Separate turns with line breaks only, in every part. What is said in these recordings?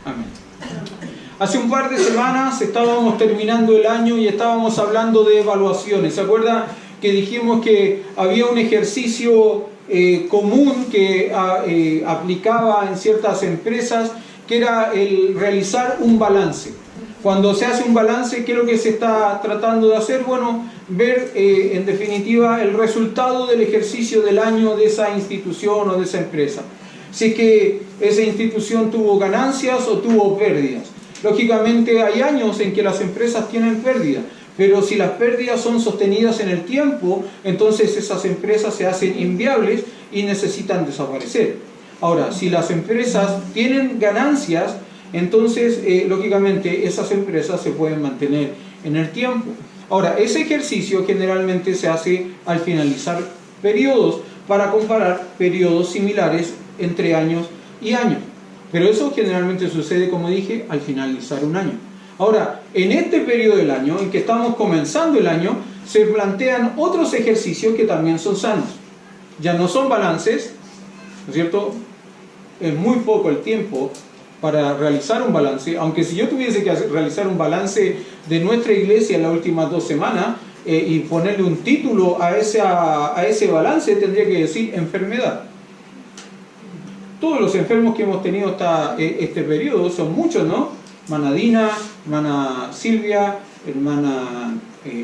Amén. Hace un par de semanas estábamos terminando el año y estábamos hablando de evaluaciones. ¿Se acuerda que dijimos que había un ejercicio común que aplicaba en ciertas empresas, que era el realizar un balance? Cuando se hace un balance, ¿qué es lo que se está tratando de hacer? Bueno, ver en definitiva el resultado del ejercicio del año de esa institución o de esa empresa. Si es que esa institución tuvo ganancias o tuvo pérdidas. Lógicamente hay años en que las empresas tienen pérdidas, pero si las pérdidas son sostenidas en el tiempo, entonces esas empresas se hacen inviables y necesitan desaparecer. Ahora, si las empresas tienen ganancias, entonces lógicamente esas empresas se pueden mantener en el tiempo. Ahora, ese ejercicio generalmente se hace al finalizar periodos para comparar periodos similares entre años y años. Pero eso generalmente sucede, como dije, al finalizar un año. Ahora, en este periodo del año, en que estamos comenzando el año, se plantean otros ejercicios que también son sanos. Ya no son balances, ¿no es cierto? Es muy poco el tiempo para realizar un balance, aunque si yo tuviese que realizar un balance de nuestra iglesia en las últimas 2 semanas y ponerle un título a ese balance, tendría que decir enfermedad. Todos los enfermos que hemos tenido hasta este periodo son muchos, ¿no? Hermana Dina, hermana Silvia, hermana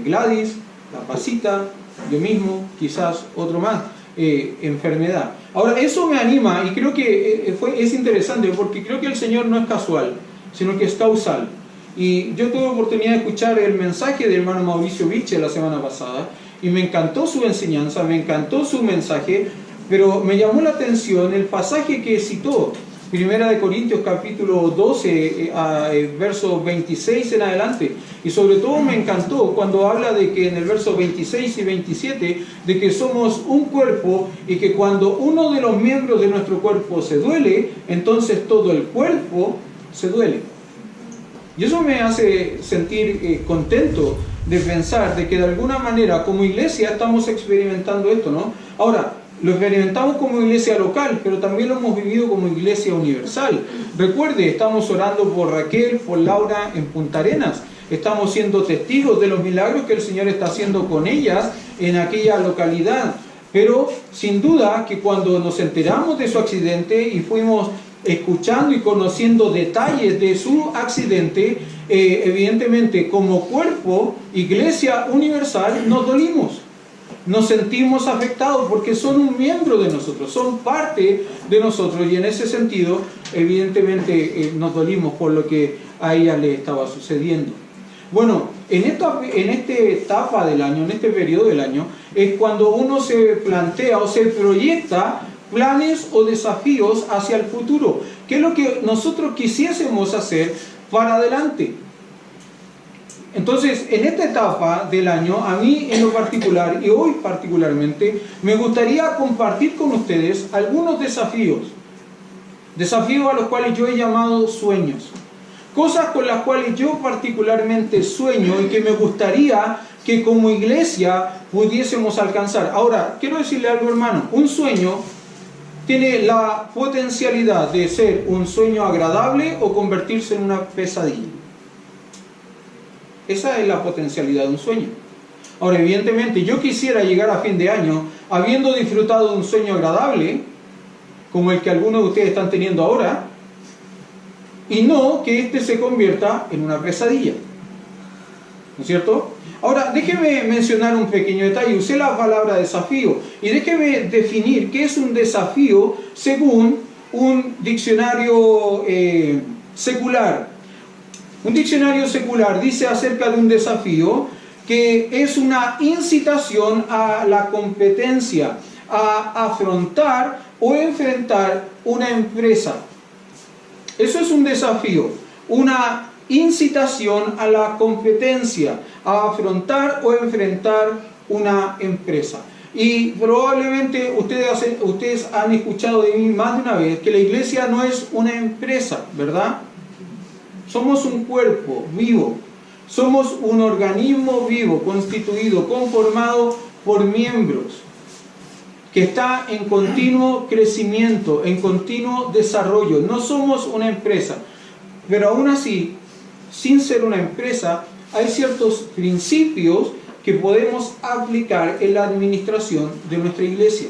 Gladys, la Pasita, yo mismo, quizás otro más, enfermedad. Ahora, eso me anima y creo que es interesante porque creo que el Señor no es casual, sino que es causal. Y yo tuve oportunidad de escuchar el mensaje del hermano Mauricio Viche la semana pasada y me encantó su enseñanza, me encantó su mensaje, pero me llamó la atención el pasaje que citó, 1 Corintios capítulo 12, versos 26 en adelante. Y sobre todo me encantó cuando habla de que en el verso 26 y 27, de que somos un cuerpo y que cuando uno de los miembros de nuestro cuerpo se duele, entonces todo el cuerpo se duele. Y eso me hace sentir contento de pensar de que de alguna manera como iglesia estamos experimentando esto, ¿no? Ahora, lo experimentamos como iglesia local, pero también lo hemos vivido como iglesia universal. Recuerde, estamos orando por Raquel, por Laura en Punta Arenas. Estamos siendo testigos de los milagros que el Señor está haciendo con ellas en aquella localidad. Pero sin duda que cuando nos enteramos de su accidente y fuimos escuchando y conociendo detalles de su accidente, evidentemente como cuerpo, iglesia universal, nos dolimos. Nos sentimos afectados porque son un miembro de nosotros, son parte de nosotros y en ese sentido evidentemente nos dolimos por lo que a ella le estaba sucediendo. Bueno, en esta etapa del año, en este periodo del año, es cuando uno se plantea o se proyecta planes o desafíos hacia el futuro. ¿Qué es lo que nosotros quisiésemos hacer para adelante? Entonces, en esta etapa del año, a mí en lo particular, y hoy particularmente, me gustaría compartir con ustedes algunos desafíos. Desafíos a los cuales yo he llamado sueños. Cosas con las cuales yo particularmente sueño y que me gustaría que como iglesia pudiésemos alcanzar. Ahora, quiero decirle algo, hermano. Un sueño tiene la potencialidad de ser un sueño agradable o convertirse en una pesadilla. Esa es la potencialidad de un sueño. Ahora, evidentemente, yo quisiera llegar a fin de año habiendo disfrutado de un sueño agradable, como el que algunos de ustedes están teniendo ahora, y no que este se convierta en una pesadilla. ¿No es cierto? Ahora, déjeme mencionar un pequeño detalle. Usé la palabra desafío, y déjeme definir qué es un desafío según un diccionario secular. Un diccionario secular dice acerca de un desafío que es una incitación a la competencia, a afrontar o enfrentar una empresa. Eso es un desafío, una incitación a la competencia, a afrontar o enfrentar una empresa. Y probablemente ustedes han escuchado de mí más de una vez que la iglesia no es una empresa, ¿verdad? Somos un cuerpo vivo, somos un organismo vivo, constituido, conformado por miembros, que está en continuo crecimiento, en continuo desarrollo. No somos una empresa. Pero aún así, sin ser una empresa, hay ciertos principios que podemos aplicar en la administración de nuestra iglesia.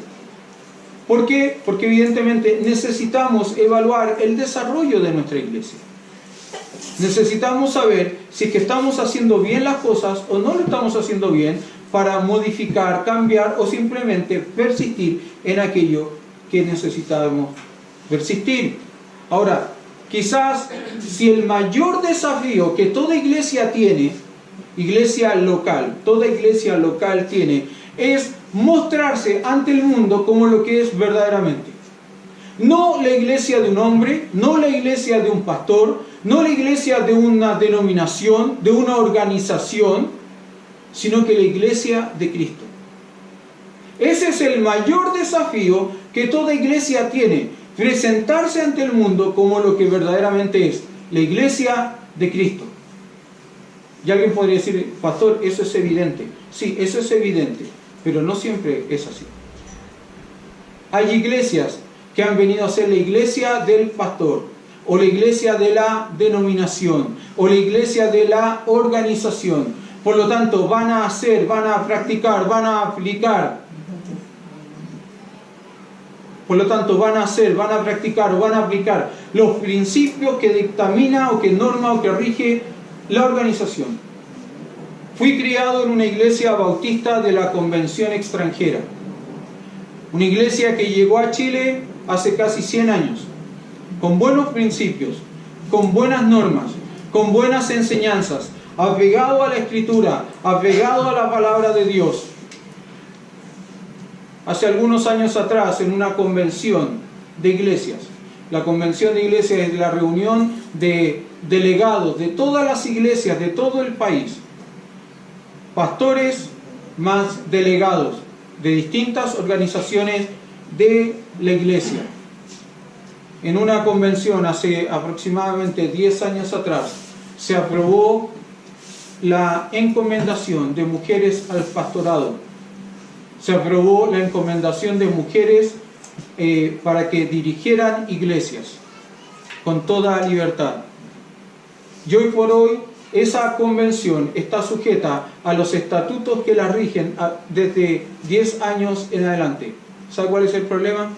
¿Por qué? Porque evidentemente necesitamos evaluar el desarrollo de nuestra iglesia. Necesitamos saber si es que estamos haciendo bien las cosas o no lo estamos haciendo bien para modificar, cambiar o simplemente persistir en aquello que necesitamos persistir. Ahora, quizás si el mayor desafío que toda iglesia tiene, iglesia local, toda iglesia local tiene, es mostrarse ante el mundo como lo que es verdaderamente. No la iglesia de un hombre, no la iglesia de un pastor, no la iglesia de una denominación, de una organización, sino que la iglesia de Cristo. Ese es el mayor desafío que toda iglesia tiene, presentarse ante el mundo como lo que verdaderamente es, la iglesia de Cristo. Y alguien podría decir, pastor, eso es evidente. Sí, eso es evidente, pero no siempre es así. Hay iglesias que han venido a ser la iglesia del pastor, o la iglesia de la denominación, o la iglesia de la organización. Por lo tanto, van a hacer, van a practicar, van a aplicar. Por lo tanto, van a hacer, van a practicar o van a aplicar los principios que dictamina o que norma o que rige la organización. Fui criado en una iglesia bautista de la Convención Extranjera. Una iglesia que llegó a Chile hace casi 100 años, con buenos principios, con buenas normas, con buenas enseñanzas, apegado a la Escritura, apegado a la palabra de Dios. Hace algunos años atrás, en una convención de iglesias, la convención de iglesias es la reunión de delegados de todas las iglesias de todo el país, pastores más delegados de distintas organizaciones de la iglesia. En una convención hace aproximadamente 10 años atrás se aprobó la encomendación de mujeres al pastorado. Se aprobó la encomendación de mujeres para que dirigieran iglesias con toda libertad. Y hoy por hoy esa convención está sujeta a los estatutos que la rigen desde 10 años en adelante. ¿Sabe cuál es el problema?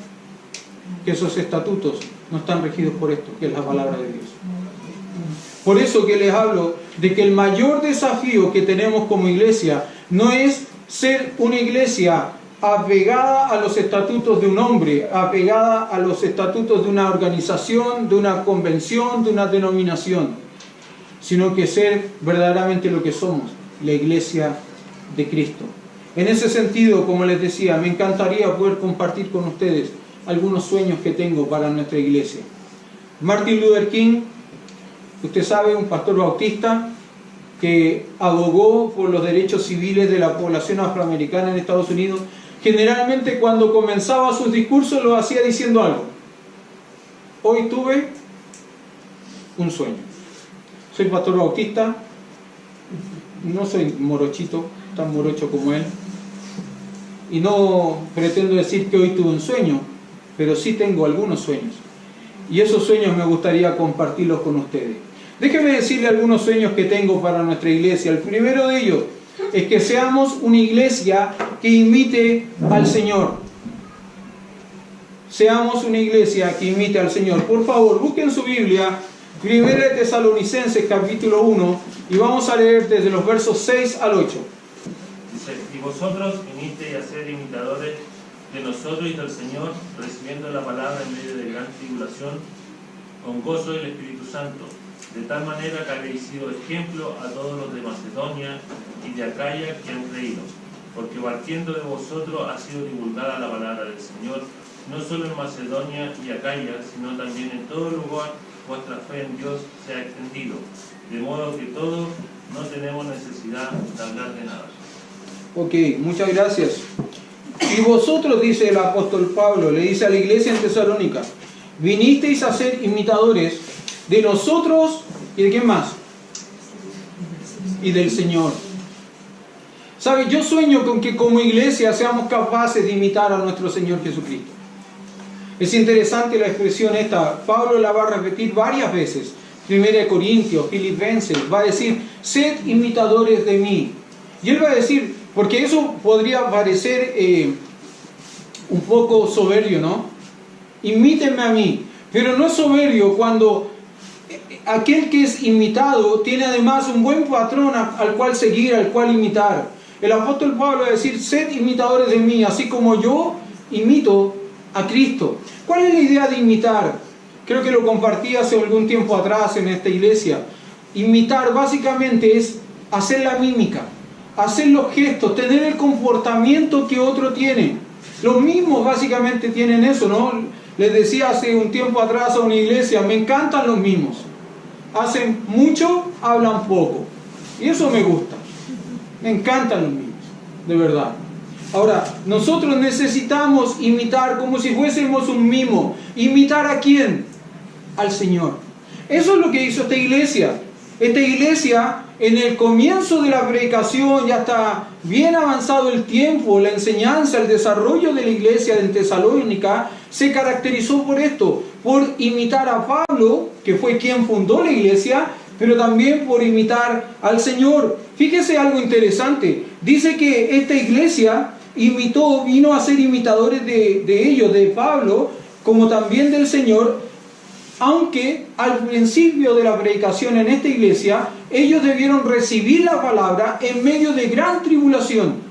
Que esos estatutos no están regidos por esto, que es la palabra de Dios. Por eso que les hablo de que el mayor desafío que tenemos como iglesia no es ser una iglesia apegada a los estatutos de un hombre, apegada a los estatutos de una organización, de una convención, de una denominación, sino que ser verdaderamente lo que somos, la iglesia de Cristo. En ese sentido, como les decía, me encantaría poder compartir con ustedes algunos sueños que tengo para nuestra iglesia. Martin Luther King, usted sabe, un pastor bautista que abogó por los derechos civiles de la población afroamericana en Estados Unidos. Generalmente cuando comenzaba sus discursos lo hacía diciendo algo. Hoy tuve un sueño. Soy pastor bautista, no soy morochito, tan morocho como él, y no pretendo decir que hoy tuve un sueño, pero sí tengo algunos sueños. Y esos sueños me gustaría compartirlos con ustedes. Déjenme decirle algunos sueños que tengo para nuestra iglesia. El primero de ellos es que seamos una iglesia que imite al Señor. Seamos una iglesia que imite al Señor. Por favor, busquen su Biblia, 1 Tesalonicenses capítulo 1, y vamos a leer desde los versos 6 al 8.
Dice, y vosotros viniste a ser imitadores de nosotros y del Señor, recibiendo la palabra en medio de gran tribulación, con gozo del Espíritu Santo, de tal manera que habéis sido ejemplo a todos los de Macedonia y de Acaya que han creído, porque partiendo de vosotros ha sido divulgada la palabra del Señor, no solo en Macedonia y Acaya, sino también en todo lugar vuestra fe en Dios se ha extendido, de modo que todos no tenemos necesidad de hablar de nada.
Ok, muchas gracias. Y vosotros, dice el apóstol Pablo, le dice a la iglesia en Tesalónica, vinisteis a ser imitadores de nosotros y de quién más, y del Señor. ¿Sabe? Yo sueño con que como iglesia seamos capaces de imitar a nuestro Señor Jesucristo. Es interesante la expresión esta, Pablo la va a repetir varias veces, Primera de Corintios, Filipenses, va a decir, sed imitadores de mí. Y él va a decir, porque eso podría parecer un poco soberbio, ¿no? Imítenme a mí. Pero no es soberbio cuando aquel que es imitado tiene además un buen patrón al cual seguir, al cual imitar. El apóstol Pablo va a decir, sed imitadores de mí, así como yo imito a Cristo. ¿Cuál es la idea de imitar? Creo que lo compartí hace algún tiempo atrás en esta iglesia. Imitar básicamente es hacer la mímica, hacer los gestos, tener el comportamiento que otro tiene. Los mismos básicamente tienen eso, ¿no? Les decía hace un tiempo atrás a una iglesia, me encantan los mismos. Hacen mucho, hablan poco. Y eso me gusta. Me encantan los mismos, de verdad. Ahora, nosotros necesitamos imitar como si fuésemos un mimo. ¿Imitar a quién? Al Señor. Eso es lo que hizo esta iglesia. Esta iglesia, en el comienzo de la predicación, ya está bien avanzado el tiempo, la enseñanza, el desarrollo de la iglesia de Tesalónica, se caracterizó por esto, por imitar a Pablo, que fue quien fundó la iglesia, pero también por imitar al Señor. Fíjese algo interesante. Dice que esta iglesia vino a ser imitadores de ellos, de Pablo, como también del Señor, aunque al principio de la predicación en esta iglesia, ellos debieron recibir la palabra en medio de gran tribulación.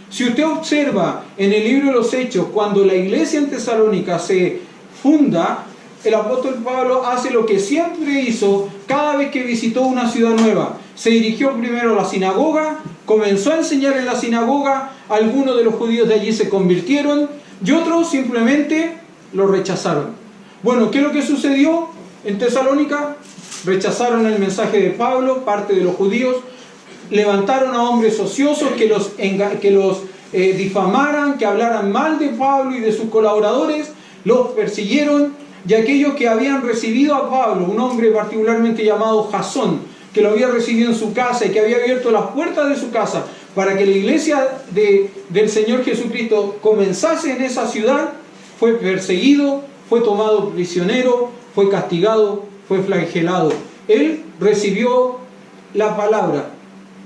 Si usted observa en el libro de los Hechos, cuando la iglesia en Tesalónica se funda, el apóstol Pablo hace lo que siempre hizo cada vez que visitó una ciudad nueva. Se dirigió primero a la sinagoga, comenzó a enseñar en la sinagoga, algunos de los judíos de allí se convirtieron y otros simplemente lo rechazaron. Bueno, ¿qué es lo que sucedió en Tesalónica? Rechazaron el mensaje de Pablo, parte de los judíos, levantaron a hombres ociosos que los difamaran, que hablaran mal de Pablo y de sus colaboradores, los persiguieron, y aquellos que habían recibido a Pablo, un hombre particularmente llamado Jasón, que lo había recibido en su casa y que había abierto las puertas de su casa para que la iglesia del Señor Jesucristo comenzase en esa ciudad, fue perseguido, fue tomado prisionero, fue castigado, fue flagelado. Él recibió la palabra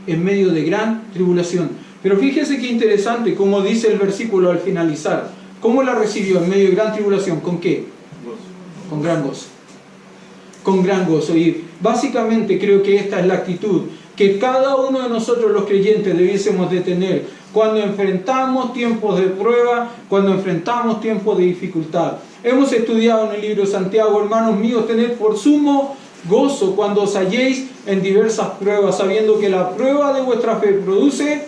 en medio de gran tribulación. Pero fíjese qué interesante, como dice el versículo al finalizar. ¿Cómo la recibió en medio de gran tribulación? ¿Con qué? Con gran gozo. Con gran gozo. Y básicamente creo que esta es la actitud que cada uno de nosotros los creyentes debiésemos de tener cuando enfrentamos tiempos de prueba, cuando enfrentamos tiempos de dificultad. Hemos estudiado en el libro de Santiago, hermanos míos, tened por sumo gozo cuando os halléis en diversas pruebas, sabiendo que la prueba de vuestra fe produce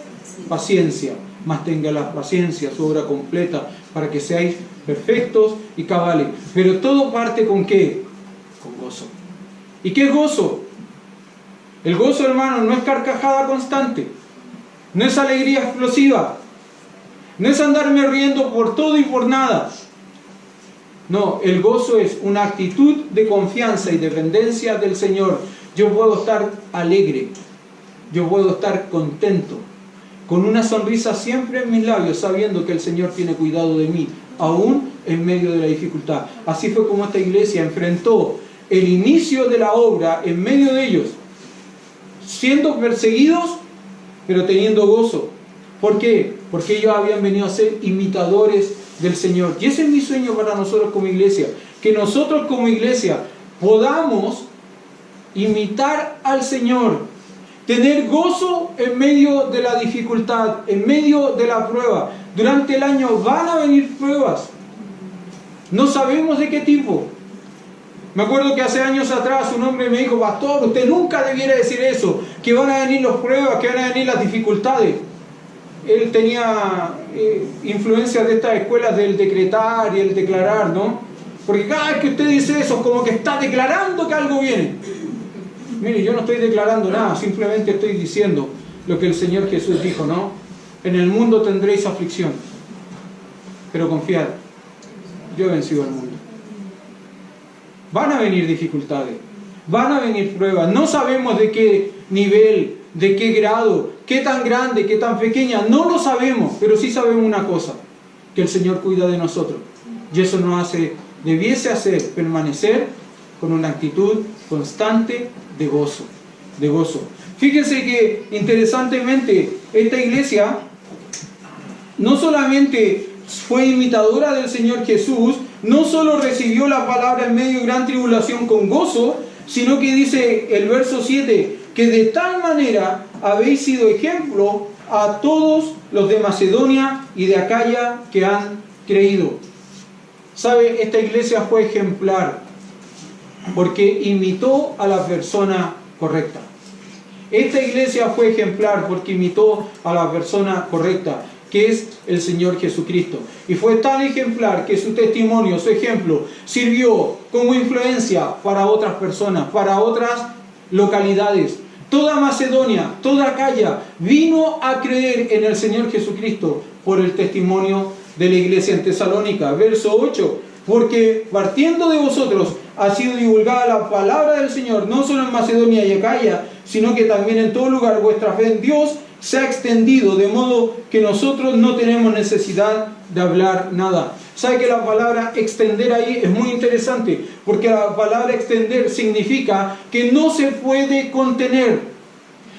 paciencia, mas tenga la paciencia su obra completa, para que seáis perfectos y cabales. Pero todo parte ¿con qué? Con gozo. ¿Y qué es gozo? El gozo, hermano, no es carcajada constante, no es alegría explosiva, no es andarme riendo por todo y por nada. No, el gozo es una actitud de confianza y dependencia del Señor. Yo puedo estar alegre, yo puedo estar contento, con una sonrisa siempre en mis labios, sabiendo que el Señor tiene cuidado de mí, aún en medio de la dificultad. Así fue como esta iglesia enfrentó el inicio de la obra en medio de ellos, siendo perseguidos, pero teniendo gozo. ¿Por qué? Porque ellos habían venido a ser imitadores del Señor. Y ese es mi sueño para nosotros como iglesia, que nosotros como iglesia podamos imitar al Señor, tener gozo en medio de la dificultad, en medio de la prueba. Durante el año van a venir pruebas, no sabemos de qué tipo. Me acuerdo que hace años atrás un hombre me dijo: pastor, usted nunca debiera decir eso, que van a venir las pruebas, que van a venir las dificultades. Él tenía influencias de estas escuelas del decretar y el declarar, ¿no? Porque cada vez que usted dice eso, es como que está declarando que algo viene. Mire, yo no estoy declarando nada, simplemente estoy diciendo lo que el Señor Jesús dijo, ¿no? En el mundo tendréis aflicción, pero confiad, yo he vencido al mundo. Van a venir dificultades, van a venir pruebas, no sabemos de qué nivel, de qué grado, qué tan grande, qué tan pequeña, no lo sabemos, pero sí sabemos una cosa, que el Señor cuida de nosotros, y eso nos debiese hacer permanecer con una actitud constante de gozo. De gozo. Fíjense que interesantemente esta iglesia no solamente fue imitadora del Señor Jesús, no solo recibió la palabra en medio de gran tribulación con gozo, sino que dice el verso 7, que de tal manera habéis sido ejemplo a todos los de Macedonia y de Acaya que han creído. ¿Sabe? Esta iglesia fue ejemplar porque imitó a la persona correcta. Esta iglesia fue ejemplar porque imitó a la persona correcta, que es el Señor Jesucristo. Y fue tan ejemplar que su testimonio, su ejemplo, sirvió como influencia para otras personas, para otras localidades. Toda Macedonia, toda Acaya vino a creer en el Señor Jesucristo por el testimonio de la iglesia en Tesalónica. Verso 8, porque partiendo de vosotros ha sido divulgada la palabra del Señor, no solo en Macedonia y Acaya, sino que también en todo lugar vuestra fe en Dios se ha extendido, de modo que nosotros no tenemos necesidad de hablar nada. ¿Sabe que la palabra extender ahí es muy interesante? Porque la palabra extender significa que no se puede contener.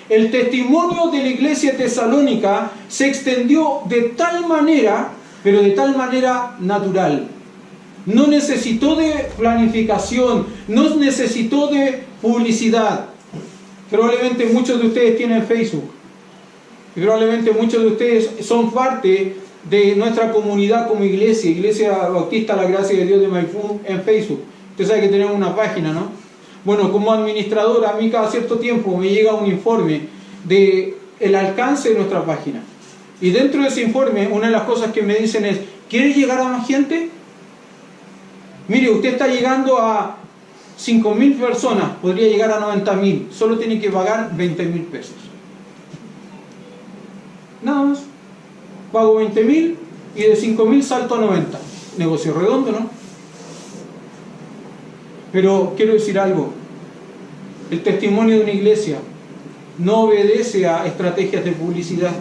El testimonio de la iglesia tesalónica se extendió de tal manera, pero de tal manera natural. No necesitó de planificación, no necesitó de publicidad. Probablemente muchos de ustedes tienen Facebook. Y probablemente muchos de ustedes son parte de nuestra comunidad como iglesia, Iglesia Bautista La Gracia de Dios de Maipú en Facebook. Usted sabe que tenemos una página, ¿no? Bueno, como administrador, a mí cada cierto tiempo me llega un informe de el alcance de nuestra página. Y dentro de ese informe, una de las cosas que me dicen es, ¿quiere llegar a más gente? Mire, usted está llegando a 5.000 personas, podría llegar a 90.000, solo tiene que pagar 20.000 pesos. Nada más. Pago 20.000 y de 5.000 salto a 90. Negocio redondo, ¿no? Pero quiero decir algo. El testimonio de una iglesia no obedece a estrategias de publicidad.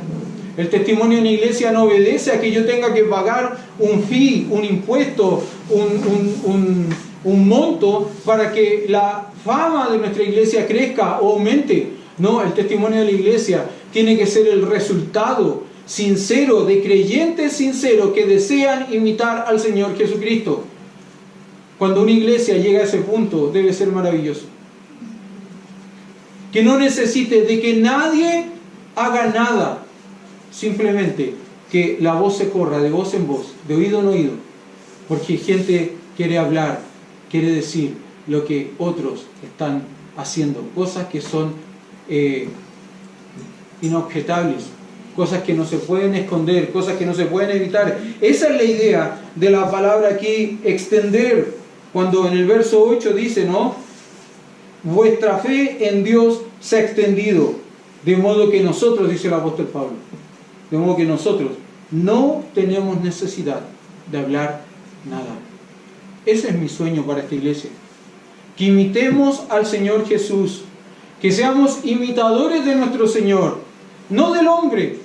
El testimonio de una iglesia no obedece a que yo tenga que pagar un fee, un impuesto, un monto para que la fama de nuestra iglesia crezca o aumente. No, el testimonio de la iglesia tiene que ser el resultado sincero de creyentes sinceros que desean imitar al Señor Jesucristo. Cuando una iglesia llega a ese punto, debe ser maravilloso. Que no necesite de que nadie haga nada, simplemente que la voz se corra de voz en voz, de oído en oído, porque gente quiere hablar, quiere decir lo que otros están haciendo, cosas que son inobjetables, cosas que no se pueden esconder, cosas que no se pueden evitar. Esa es la idea de la palabra aquí, extender, cuando en el verso 8 dice, ¿no? Vuestra fe en Dios se ha extendido, de modo que nosotros, dice el apóstol Pablo, de modo que nosotros no tenemos necesidad de hablar nada. Ese es mi sueño para esta iglesia, que imitemos al Señor Jesús, que seamos imitadores de nuestro Señor, no del hombre,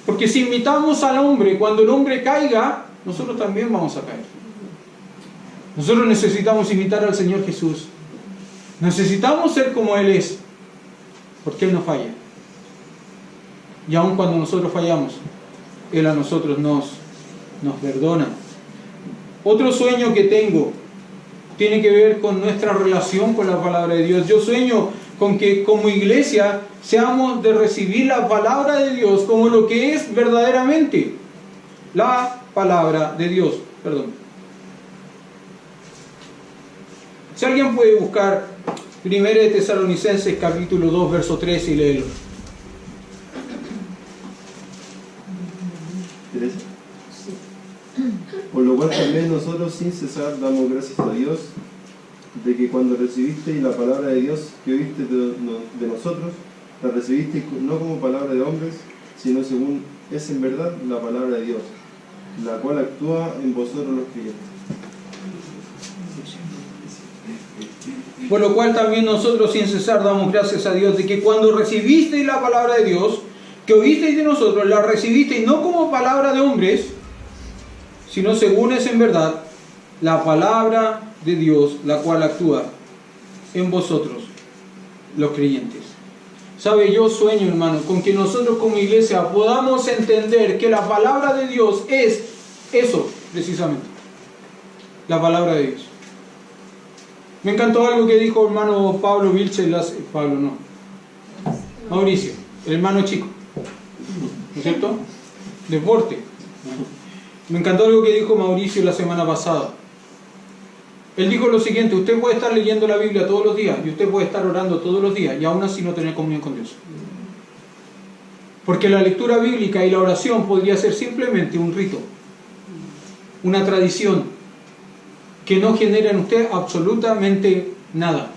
porque si imitamos al hombre, cuando el hombre caiga, nosotros también vamos a caer. Nosotros necesitamos imitar al Señor Jesús, necesitamos ser como Él es, porque Él no falla, y aun cuando nosotros fallamos, Él a nosotros nos perdona. Otro sueño que tengo tiene que ver con nuestra relación con la palabra de Dios. Yo sueño con que como iglesia seamos de recibir la palabra de Dios como lo que es verdaderamente la palabra de Dios. Perdón. Si alguien puede buscar 1 de Tesalonicenses capítulo 2 verso 13 y léelo.
Por lo cual también nosotros sin cesar damos gracias a Dios de que cuando recibisteis la palabra de Dios que oíste de nosotros, la recibisteis no como palabra de hombres, sino según es en verdad la palabra de Dios, la cual actúa en vosotros los creyentes.
Por lo cual también nosotros sin cesar damos gracias a Dios de que cuando recibisteis la palabra de Dios que oísteis de nosotros, la recibisteis no como palabra de hombres, sino según es en verdad la palabra de Dios, la cual actúa en vosotros, los creyentes. ¿Sabe? Yo sueño, hermano, con que nosotros como iglesia podamos entender que la palabra de Dios es eso, precisamente. La palabra de Dios. Me encantó algo que dijo hermano Pablo Vilche, Mauricio, el hermano chico, ¿no es cierto? Deporte. Me encantó algo que dijo Mauricio la semana pasada. Él dijo lo siguiente: usted puede estar leyendo la Biblia todos los días y usted puede estar orando todos los días y aún así no tener comunión con Dios. Porque la lectura bíblica y la oración podría ser simplemente un rito, una tradición que no genera en usted absolutamente nada.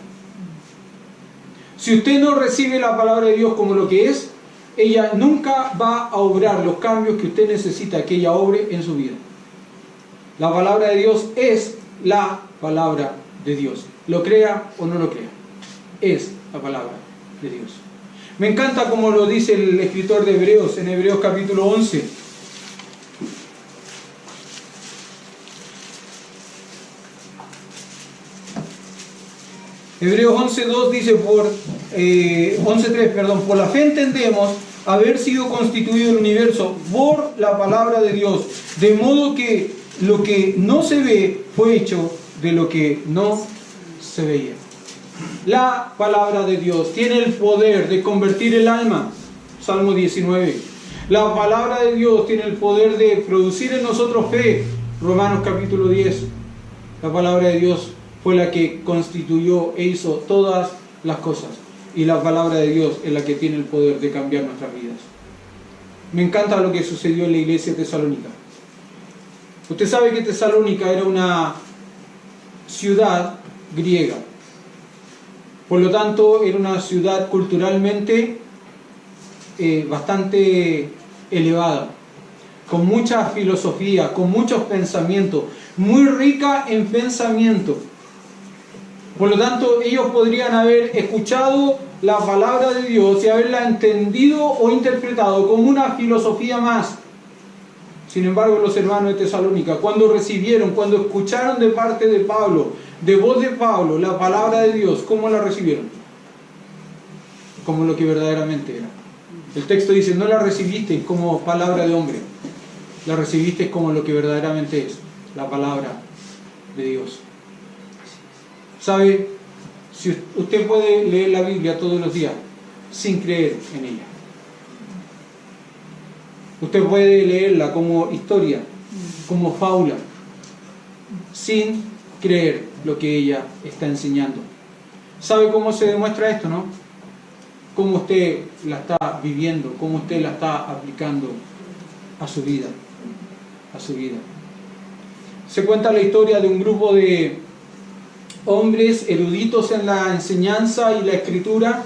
Si usted no recibe la palabra de Dios como lo que es, ella nunca va a obrar los cambios que usted necesita que ella obre en su vida. La palabra de Dios es la palabra de Dios. Lo crea o no lo crea, es la palabra de Dios. Me encanta como lo dice el escritor de Hebreos, en Hebreos capítulo 11. Hebreos 11.2 dice, 11.3, por la fe entendemos haber sido constituido el universo por la palabra de Dios, de modo que lo que no se ve fue hecho de lo que no se veía. La palabra de Dios tiene el poder de convertir el alma, Salmo 19. La palabra de Dios tiene el poder de producir en nosotros fe, Romanos capítulo 10. La palabra de Dios fue la que constituyó e hizo todas las cosas. Y la palabra de Dios es la que tiene el poder de cambiar nuestras vidas. Me encanta lo que sucedió en la iglesia de Tesalónica. Usted sabe que Tesalónica era una ciudad griega. Por lo tanto, era una ciudad culturalmente bastante elevada, con mucha filosofía, con muchos pensamientos, muy rica en pensamiento. Por lo tanto, ellos podrían haber escuchado la palabra de Dios y haberla entendido o interpretado como una filosofía más. Sin embargo, los hermanos de Tesalónica, cuando escucharon de parte de Pablo, de voz de Pablo, la palabra de Dios, ¿cómo la recibieron? Como lo que verdaderamente era. El texto dice, no la recibiste como palabra de hombre, la recibiste como lo que verdaderamente es, la palabra de Dios. ¿Sabe? Si usted puede leer la Biblia todos los días sin creer en ella. Usted puede leerla como historia, como fábula, sin creer lo que ella está enseñando. ¿Sabe cómo se demuestra esto, no? Cómo usted la está viviendo, cómo usted la está aplicando a su vida, Se cuenta la historia de un grupo de hombres eruditos en la enseñanza y la escritura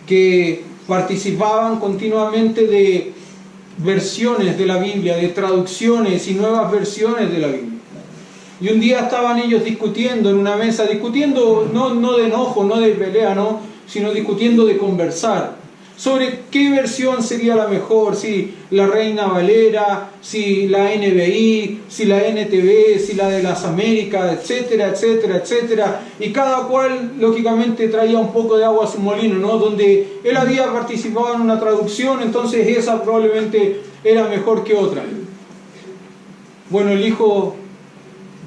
que participaban continuamente de versiones de la Biblia, de traducciones y nuevas versiones de la Biblia. Y un día estaban ellos discutiendo en una mesa, no de enojo, no de pelea, sino discutiendo de conversar sobre qué versión sería la mejor, si la Reina Valera, si la NBI, si la NTV, si la de las Américas, etcétera, etcétera, etcétera. Y cada cual, lógicamente, traía un poco de agua a su molino, Donde él había participado en una traducción, entonces esa probablemente era mejor que otra. Bueno, el hijo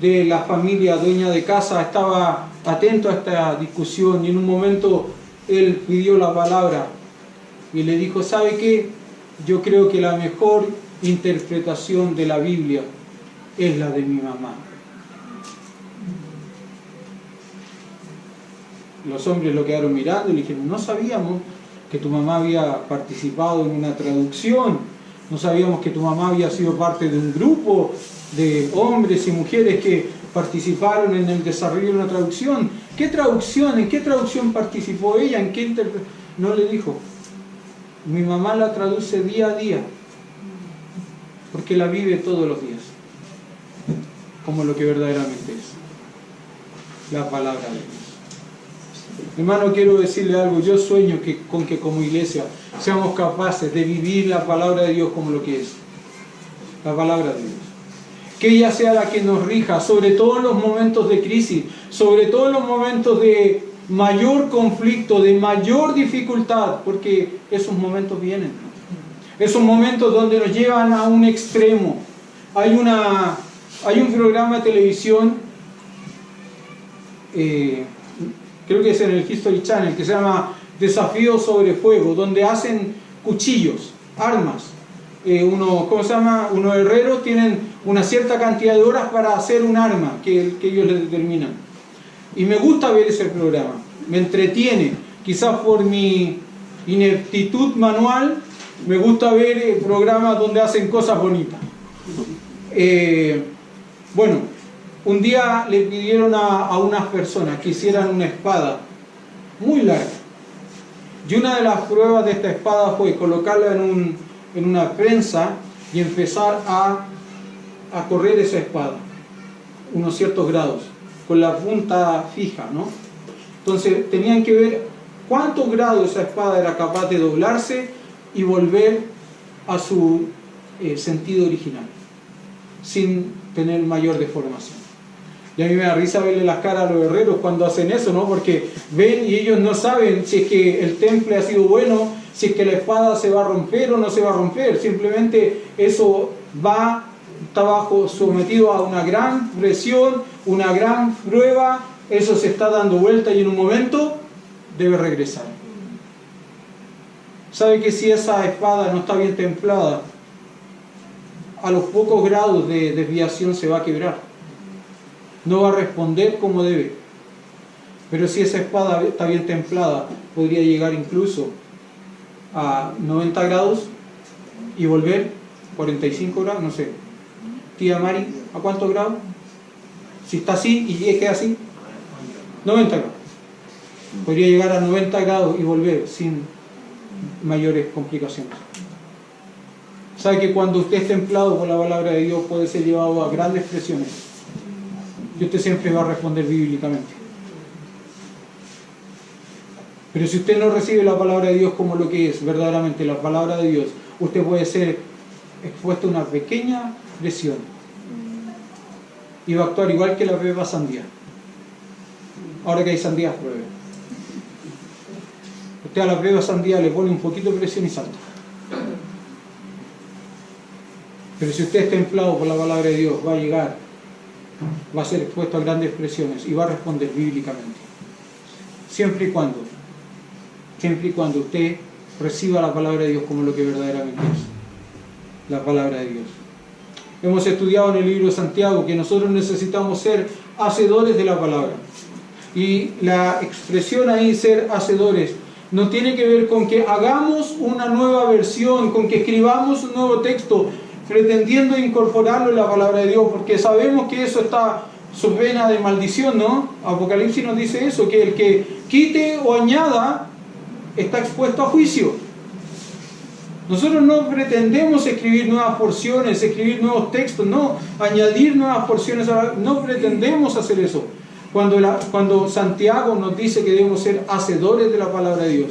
de la familia dueña de casa estaba atento a esta discusión y en un momento él pidió la palabra y le dijo, ¿sabe qué? Yo creo que la mejor interpretación de la Biblia es la de mi mamá. Los hombres lo quedaron mirando y le dijeron, no sabíamos que tu mamá había participado en una traducción, no sabíamos que tu mamá había sido parte de un grupo de hombres y mujeres que participaron en el desarrollo de una traducción. ¿Qué traducción? ¿En qué traducción participó ella? ¿En qué No le dijo. Mi mamá la traduce día a día, porque la vive todos los días, como lo que verdaderamente es la palabra de Dios. Hermano, quiero decirle algo. Yo sueño con que como iglesia seamos capaces de vivir la palabra de Dios como lo que es, la palabra de Dios. que ella sea la que nos rija, sobre todo en los momentos de crisis, sobre todo en los momentos de mayor conflicto, de mayor dificultad, porque esos momentos vienen. Esos momentos donde nos llevan a un extremo. Hay un programa de televisión, creo que es en el History Channel, que se llama Desafío sobre Fuego, donde hacen cuchillos, armas. Unos herreros tienen una cierta cantidad de horas para hacer un arma que ellos les determinan. Y me gusta ver ese programa, me entretiene. Quizás por mi ineptitud manual, me gusta ver programas donde hacen cosas bonitas. Bueno, un día le pidieron a unas personas que hicieran una espada muy larga. Y una de las pruebas de esta espada fue colocarla en una prensa y empezar a correr esa espada unos ciertos grados, con la punta fija, ¿no? Entonces tenían que ver cuántos grados esa espada era capaz de doblarse y volver a su sentido original, sin tener mayor deformación. Y a mí me da risa verle las caras a los herreros cuando hacen eso, ¿no? Porque ven y ellos no saben si es que el temple ha sido bueno, si es que la espada se va a romper o no se va a romper. Simplemente eso está sometido a una gran presión, una gran prueba, eso se está dando vuelta y en un momento debe regresar. ¿Sabe que si esa espada no está bien templada, a los pocos grados de desviación se va a quebrar? No va a responder como debe. Pero si esa espada está bien templada, podría llegar incluso a 90 grados y volver 45 grados, no sé. Tía Mari, ¿a cuántos grados? Si está así y queda así, 90 grados. Podría llegar a 90 grados y volver sin mayores complicaciones. ¿Sabe que cuando usted es templado por la palabra de Dios puede ser llevado a grandes presiones? Y usted siempre va a responder bíblicamente. Pero si usted no recibe la palabra de Dios como lo que es verdaderamente la palabra de Dios, usted puede ser expuesto a una pequeña presión y va a actuar igual que la beba sandía. Ahora que hay sandías, pruebe. Usted a la beba sandía le pone un poquito de presión y salta. Pero si usted es templado por la palabra de Dios, va a llegar, va a ser expuesto a grandes presiones y va a responder bíblicamente. Siempre y cuando usted reciba la palabra de Dios como lo que verdaderamente es, la palabra de Dios. Hemos estudiado en el libro de Santiago que nosotros necesitamos ser hacedores de la palabra. Y la expresión ahí, ser hacedores, no tiene que ver con que hagamos una nueva versión, con que escribamos un nuevo texto, pretendiendo incorporarlo en la palabra de Dios, porque sabemos que eso está su pena de maldición, ¿no? Apocalipsis nos dice eso, que el que quite o añada está expuesto a juicio. Nosotros no pretendemos escribir nuevas porciones, escribir nuevos textos, no, añadir nuevas porciones, no pretendemos hacer eso. Cuando Santiago nos dice que debemos ser hacedores de la palabra de Dios,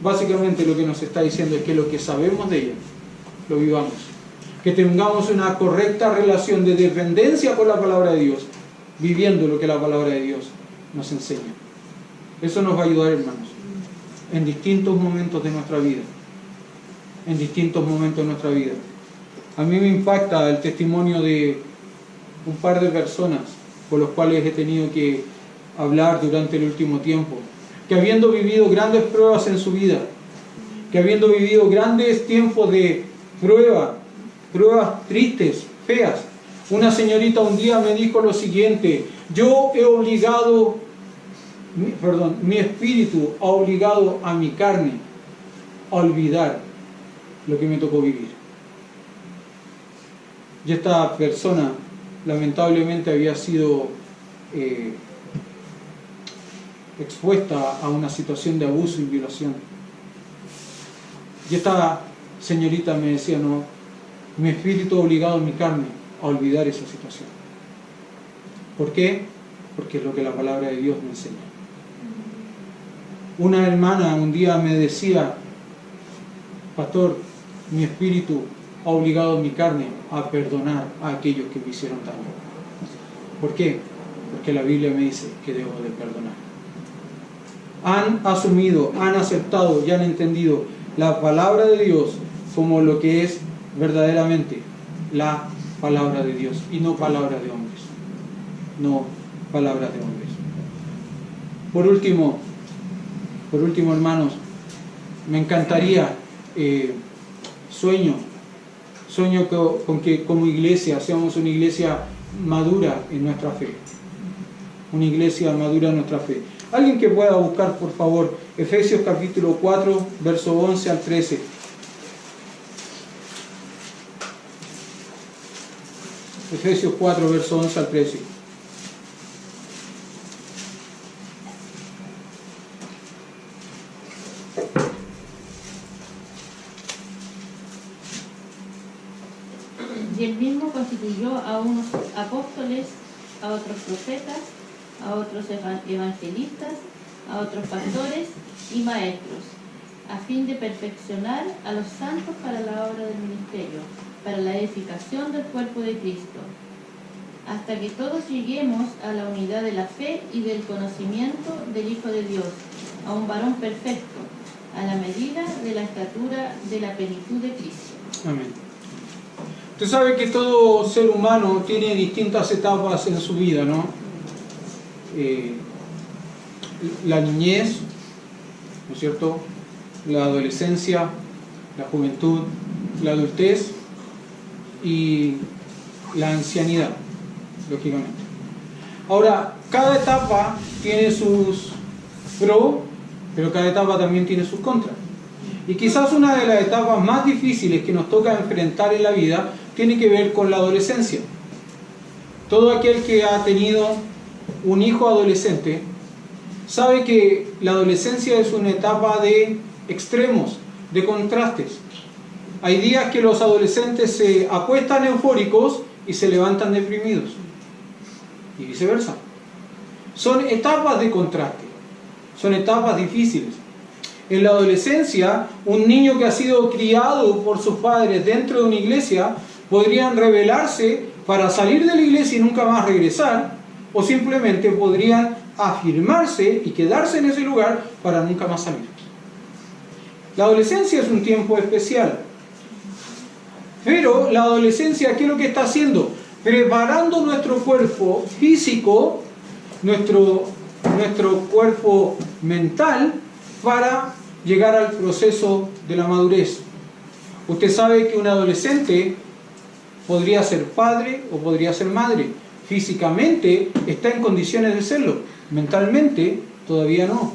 básicamente lo que nos está diciendo es que lo que sabemos de ella, lo vivamos. Que tengamos una correcta relación de dependencia con la palabra de Dios, viviendo lo que la palabra de Dios nos enseña. Eso nos va a ayudar, hermanos, en distintos momentos de nuestra vida. En distintos momentos de nuestra vida. A mí me impacta el testimonio de un par de personas con los cuales he tenido que hablar durante el último tiempo, que habiendo vivido grandes pruebas en su vida, que habiendo vivido grandes tiempos de pruebas tristes, feas, una señorita un día me dijo lo siguiente: mi espíritu ha obligado a mi carne a olvidar lo que me tocó vivir. Y esta persona lamentablemente había sido expuesta a una situación de abuso y violación. Y esta señorita me decía: no, mi espíritu ha obligado a mi carne a olvidar esa situación. ¿Por qué? Porque es lo que la palabra de Dios me enseña. Una hermana un día me decía: pastor, mi espíritu ha obligado mi carne a perdonar a aquellos que me hicieron daño. ¿Por qué? Porque la Biblia me dice que debo de perdonar. Han asumido, han aceptado y han entendido la palabra de Dios como lo que es verdaderamente la palabra de Dios y no palabra de hombres. No palabra de hombres. Por último, hermanos, me encantaría, sueño con que como iglesia seamos una iglesia madura en nuestra fe. Una iglesia madura en nuestra fe. Alguien que pueda buscar, por favor, Efesios capítulo 4, verso 11 al 13. Efesios 4, verso 11 al 13.
Y él mismo constituyó a unos apóstoles, a otros profetas, a otros evangelistas, a otros pastores y maestros, a fin de perfeccionar a los santos para la obra del ministerio, para la edificación del cuerpo de Cristo, hasta que todos lleguemos a la unidad de la fe y del conocimiento del Hijo de Dios, a un varón perfecto, a la medida de la estatura de la plenitud de Cristo.
Amén. Usted sabe que todo ser humano tiene distintas etapas en su vida, ¿no? La niñez, ¿no es cierto? La adolescencia, la juventud, la adultez y la ancianidad, lógicamente. Ahora, cada etapa tiene sus pros, pero cada etapa también tiene sus contras. Y quizás una de las etapas más difíciles que nos toca enfrentar en la vida tiene que ver con la adolescencia. Todo aquel que ha tenido un hijo adolescente sabe que la adolescencia es una etapa de extremos, de contrastes. Hay días que los adolescentes se acuestan eufóricos y se levantan deprimidos, y viceversa. Son etapas de contraste, son etapas difíciles. En la adolescencia, un niño que ha sido criado por sus padres dentro de una iglesia podrían rebelarse para salir de la iglesia y nunca más regresar, o simplemente podrían afirmarse y quedarse en ese lugar para nunca más salir. La adolescencia es un tiempo especial, pero la adolescencia, ¿qué es lo que está haciendo? Preparando nuestro cuerpo físico, nuestro cuerpo mental, para llegar al proceso de la madurez. Usted sabe que un adolescente podría ser padre o podría ser madre. Físicamente está en condiciones de serlo, mentalmente todavía no.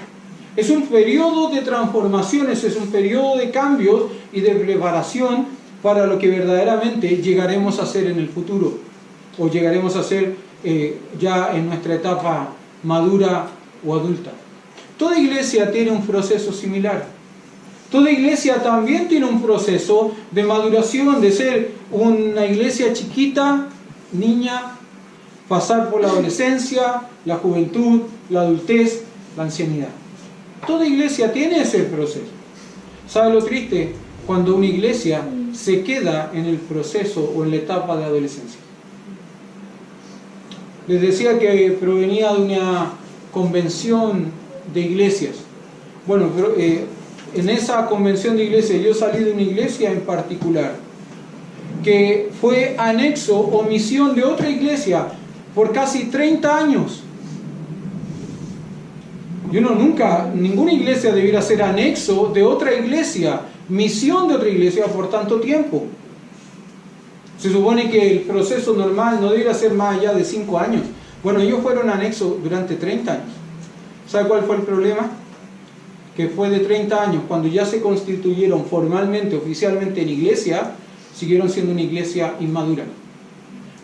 Es un periodo de transformaciones, es un periodo de cambios y de preparación para lo que verdaderamente llegaremos a ser en el futuro, o llegaremos a ser ya en nuestra etapa madura o adulta. Toda iglesia tiene un proceso similar. Toda iglesia también tiene un proceso de maduración, de ser una iglesia chiquita, niña, pasar por la adolescencia, la juventud, la adultez, la ancianidad. Toda iglesia tiene ese proceso. ¿Sabe lo triste? Cuando una iglesia se queda en el proceso o en la etapa de adolescencia. Les decía que provenía de una convención de iglesias. Bueno, pero, en esa convención de iglesias yo salí de una iglesia en particular que fue anexo o misión de otra iglesia por casi 30 años. Ninguna iglesia debiera ser anexo de otra iglesia, misión de otra iglesia por tanto tiempo. Se supone que el proceso normal no debiera ser más allá de 5 años. Bueno, ellos fueron anexos durante 30 años. ¿Sabe cuál fue el problema? Que fue de 30 años, cuando ya se constituyeron formalmente, oficialmente en iglesia, siguieron siendo una iglesia inmadura.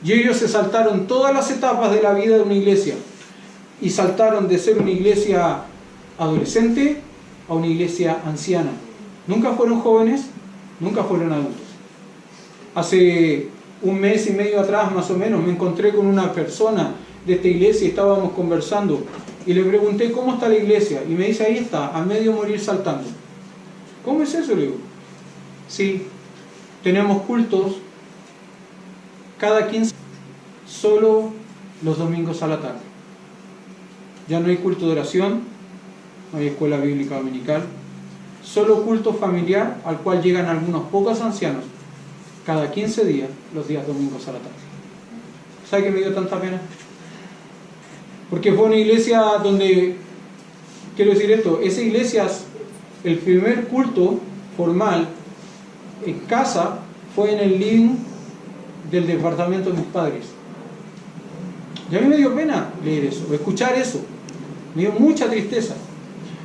Y ellos se saltaron todas las etapas de la vida de una iglesia y saltaron de ser una iglesia adolescente a una iglesia anciana. Nunca fueron jóvenes, nunca fueron adultos. Hace un mes y medio atrás, más o menos, me encontré con una persona de esta iglesia y estábamos conversando. Y le pregunté, ¿cómo está la iglesia? Y me dice, ahí está, a medio morir saltando. ¿Cómo es eso? Le digo, sí, tenemos cultos cada 15, solo los domingos a la tarde. Ya no hay culto de oración, no hay escuela bíblica dominical, solo culto familiar al cual llegan algunos pocos ancianos cada 15 días, los días domingos a la tarde. ¿Sabe qué me dio tanta pena? Porque fue una iglesia donde, quiero decir esto, esa iglesia, el primer culto formal en casa fue en el living del departamento de mis padres. Y a mí me dio pena leer eso, escuchar eso. Me dio mucha tristeza.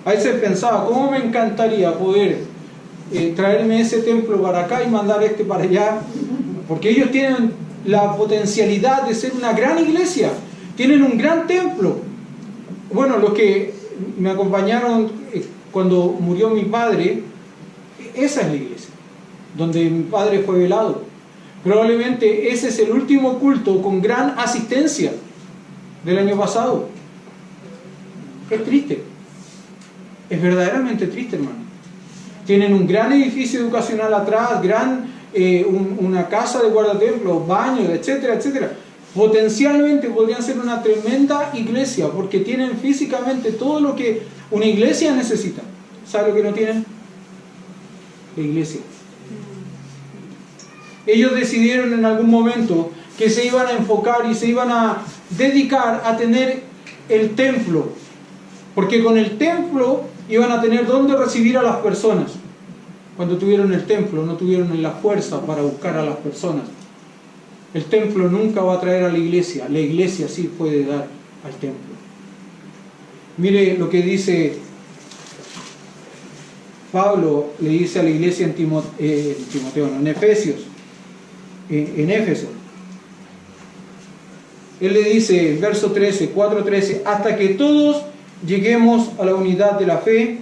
A veces pensaba, ¿cómo me encantaría poder traerme ese templo para acá y mandar este para allá? Porque ellos tienen la potencialidad de ser una gran iglesia, tienen un gran templo. Bueno, los que me acompañaron cuando murió mi padre, esa es la iglesia donde mi padre fue velado. Probablemente ese es el último culto con gran asistencia del año pasado. Es triste, es verdaderamente triste, hermano. Tienen un gran edificio educacional atrás, una casa de guardatemplos, baños, etcétera, etcétera. Potencialmente podrían ser una tremenda iglesia porque tienen físicamente todo lo que una iglesia necesita. ¿Sabe lo que no tienen? La iglesia. Ellos decidieron en algún momento que se iban a enfocar y se iban a dedicar a tener el templo, porque con el templo iban a tener dónde recibir a las personas. Cuando tuvieron el templo, no tuvieron la fuerza para buscar a las personas. El templo nunca va a traer a la iglesia sí puede dar al templo. Mire lo que dice Pablo, le dice a la iglesia en Efesios, en Éfeso. Él le dice en verso 13, 4:13, hasta que todos lleguemos a la unidad de la fe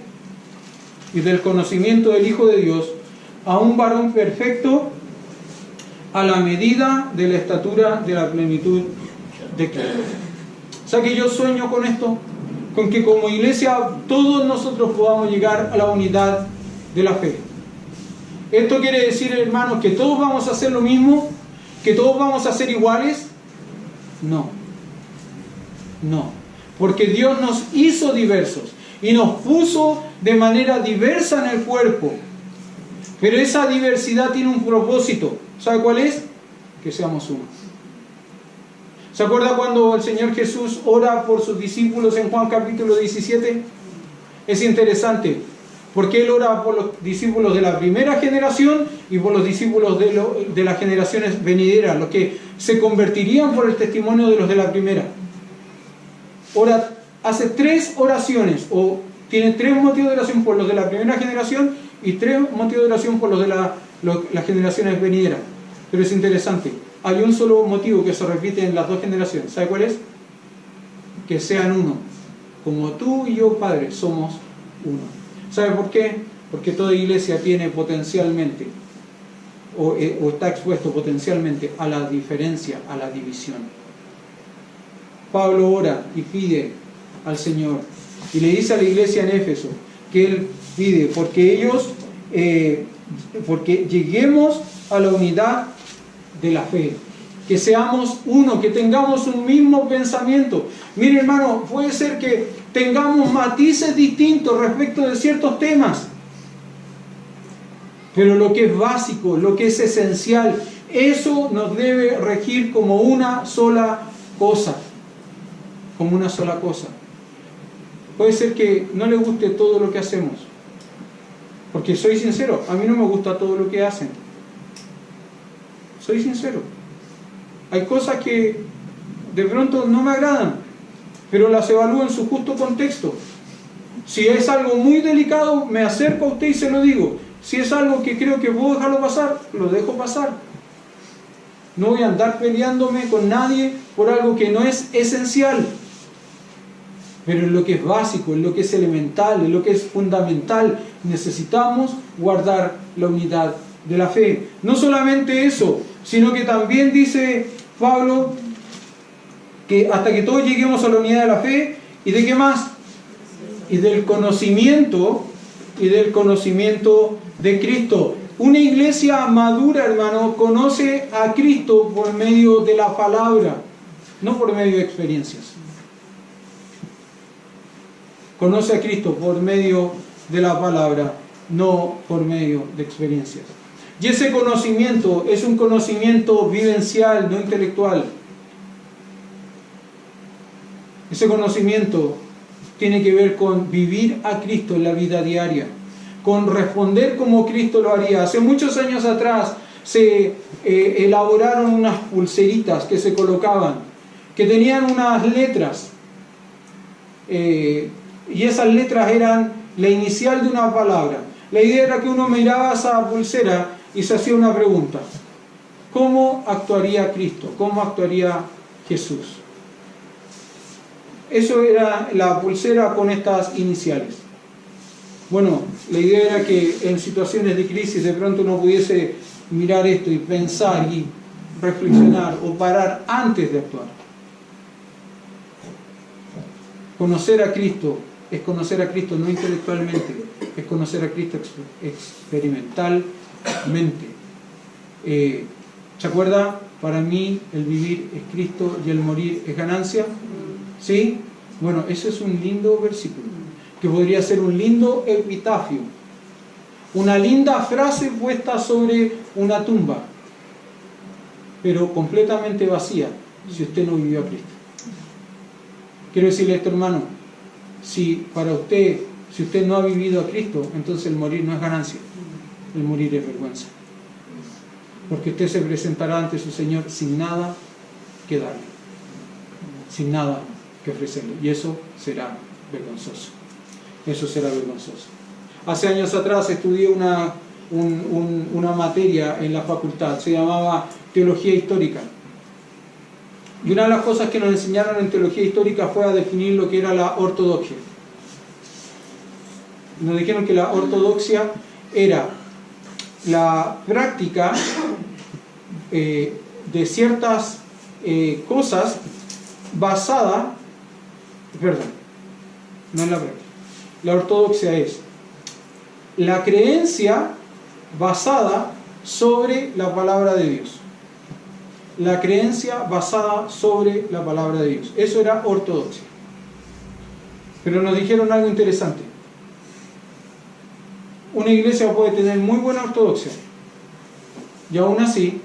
y del conocimiento del Hijo de Dios, a un varón perfecto, a la medida de la estatura de la plenitud de Cristo. O sea que yo sueño con esto, con que como iglesia todos nosotros podamos llegar a la unidad de la fe. ¿Esto quiere decir, hermanos, que todos vamos a hacer lo mismo? ¿Que todos vamos a ser iguales? No. No. Porque Dios nos hizo diversos y nos puso de manera diversa en el cuerpo. Pero esa diversidad tiene un propósito. ¿Sabe cuál es? Que seamos uno. ¿Se acuerda cuando el Señor Jesús ora por sus discípulos en Juan capítulo 17? Es interesante, porque Él ora por los discípulos de la primera generación y por los discípulos de las generaciones venideras, los que se convertirían por el testimonio de los de la primera. Hace 3 oraciones, o tiene 3 motivos de oración por los de la primera generación y 3 motivos de oración por los de las generaciones venideras. Pero es interesante, hay un solo motivo que se repite en las 2 generaciones. ¿Sabe cuál es? Que sean uno, como tú y yo, Padre, somos uno. ¿Sabe por qué? Porque toda iglesia tiene potencialmente, o está expuesto potencialmente a la diferencia, a la división. Pablo ora y pide al Señor, y le dice a la iglesia en Éfeso que Él pide porque lleguemos a la unidad de la fe, que seamos uno, que tengamos un mismo pensamiento. Mire, hermano, puede ser que tengamos matices distintos respecto de ciertos temas, pero lo que es básico, lo que es esencial, eso nos debe regir como una sola cosa, como una sola cosa. Puede ser que no le guste todo lo que hacemos, porque soy sincero, a mí no me gusta todo lo que hacen. Soy sincero. Hay cosas que de pronto no me agradan, pero las evalúo en su justo contexto. Si es algo muy delicado, me acerco a usted y se lo digo. Si es algo que creo que puedo dejarlo pasar, lo dejo pasar. No voy a andar peleándome con nadie por algo que no es esencial. Pero en lo que es básico, en lo que es elemental, en lo que es fundamental, necesitamos guardar la unidad de la fe. No solamente eso, sino que también dice Pablo que hasta que todos lleguemos a la unidad de la fe, ¿y de qué más? Y del conocimiento de Cristo. Una iglesia madura, hermano, conoce a Cristo por medio de la palabra, no por medio de experiencias. Conoce a Cristo por medio de la palabra, no por medio de experiencias. Y ese conocimiento es un conocimiento vivencial, no intelectual. Ese conocimiento tiene que ver con vivir a Cristo en la vida diaria, con responder como Cristo lo haría. Hace muchos años atrás se elaboraron unas pulseritas que se colocaban, que tenían unas letras, y esas letras eran la inicial de una palabra. La idea era que uno miraba esa pulsera y se hacía una pregunta: ¿cómo actuaría Cristo? ¿Cómo actuaría Jesús? Eso era la pulsera con estas iniciales. Bueno, la idea era que en situaciones de crisis de pronto uno pudiese mirar esto y pensar y reflexionar o parar antes de actuar. Conocer a Cristo es conocer a Cristo no intelectualmente, es conocer a Cristo experimentalmente. ¿Se acuerda? Para mí el vivir es Cristo y el morir es ganancia. ¿Sí? Bueno, ese es un lindo versículo, que podría ser un lindo epitafio, una linda frase puesta sobre una tumba, pero completamente vacía si usted no vivió a Cristo. Quiero decirle esto, hermano: si para usted, si usted no ha vivido a Cristo, entonces el morir no es ganancia, el morir es vergüenza, porque usted se presentará ante su Señor sin nada que darle, sin nada que ofrecerle, y eso será vergonzoso. Eso será vergonzoso. Hace años atrás estudié una materia en la facultad, se llamaba Teología Histórica. Y una de las cosas que nos enseñaron en Teología Histórica fue a definir lo que era la ortodoxia. Nos dijeron que la ortodoxia era la práctica de ciertas cosas basada, perdón, no es la práctica. La ortodoxia es la creencia basada sobre la palabra de Dios. La creencia basada sobre la palabra de Dios. Eso era ortodoxia. Pero nos dijeron algo interesante. Una iglesia puede tener muy buena ortodoxia y aún así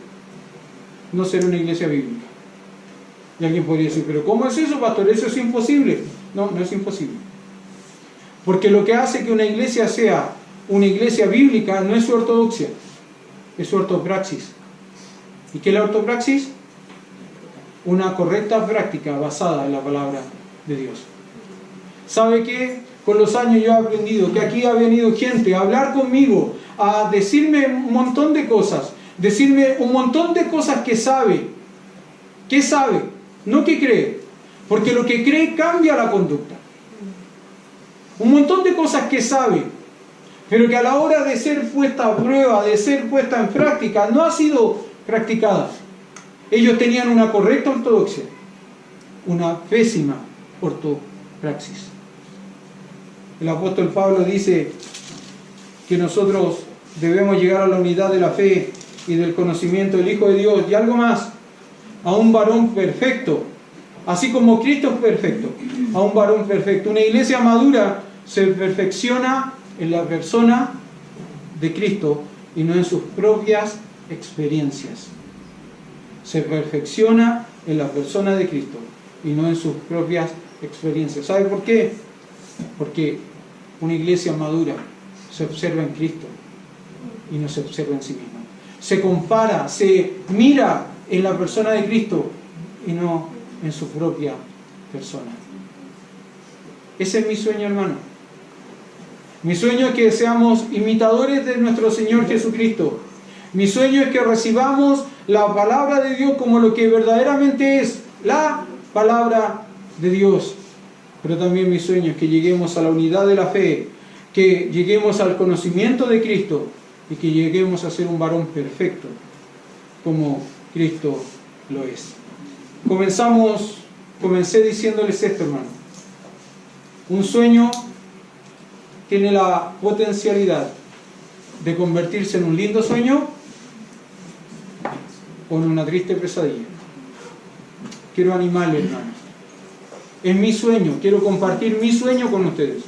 no ser una iglesia bíblica. Y alguien podría decir: ¿pero cómo es eso, pastor? Eso es imposible. No, no es imposible. Porque lo que hace que una iglesia sea una iglesia bíblica no es su ortodoxia, es su ortopraxis. ¿Y qué es la ortopraxis? Una correcta práctica basada en la palabra de Dios. ¿Sabe qué? Con los años yo he aprendido que aquí ha venido gente a hablar conmigo, a decirme un montón de cosas, decirme un montón de cosas que sabe. ¿Qué sabe? No que cree, porque lo que cree cambia la conducta. Un montón de cosas que sabe, pero que a la hora de ser puesta a prueba, de ser puesta en práctica, no ha sido practicada. Ellos tenían una correcta ortodoxia, una pésima ortopraxis. El apóstol Pablo dice que nosotros debemos llegar a la unidad de la fe y del conocimiento del Hijo de Dios y algo más, a un varón perfecto, así como Cristo es perfecto, a un varón perfecto. Una iglesia madura se perfecciona en la persona de Cristo y no en sus propias experiencias. Se perfecciona en la persona de Cristo y no en sus propias experiencias. ¿Sabe por qué? Porque una iglesia madura se observa en Cristo y no se observa en sí misma. Se compara, se mira en la persona de Cristo y no en su propia persona. Ese es mi sueño, hermano. Mi sueño es que seamos imitadores de nuestro Señor Jesucristo. Mi sueño es que recibamos la palabra de Dios como lo que verdaderamente es, la palabra de Dios. Pero también mi sueño es que lleguemos a la unidad de la fe, que lleguemos al conocimiento de Cristo y que lleguemos a ser un varón perfecto como Cristo lo es. Comencé diciéndoles esto, hermano. Un sueño tiene la potencialidad de convertirse en un lindo sueño o en una triste pesadilla. Quiero animarles, hermanos. Es mi sueño, quiero compartir mi sueño con ustedes,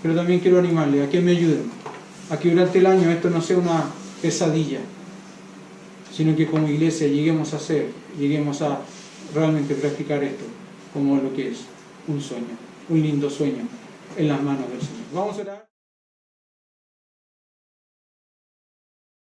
pero también quiero animarles a que me ayuden, a que durante el año esto no sea una pesadilla, sino que como iglesia lleguemos a realmente practicar esto como lo que es un sueño, un lindo sueño en las manos del Señor. Vamos a orar.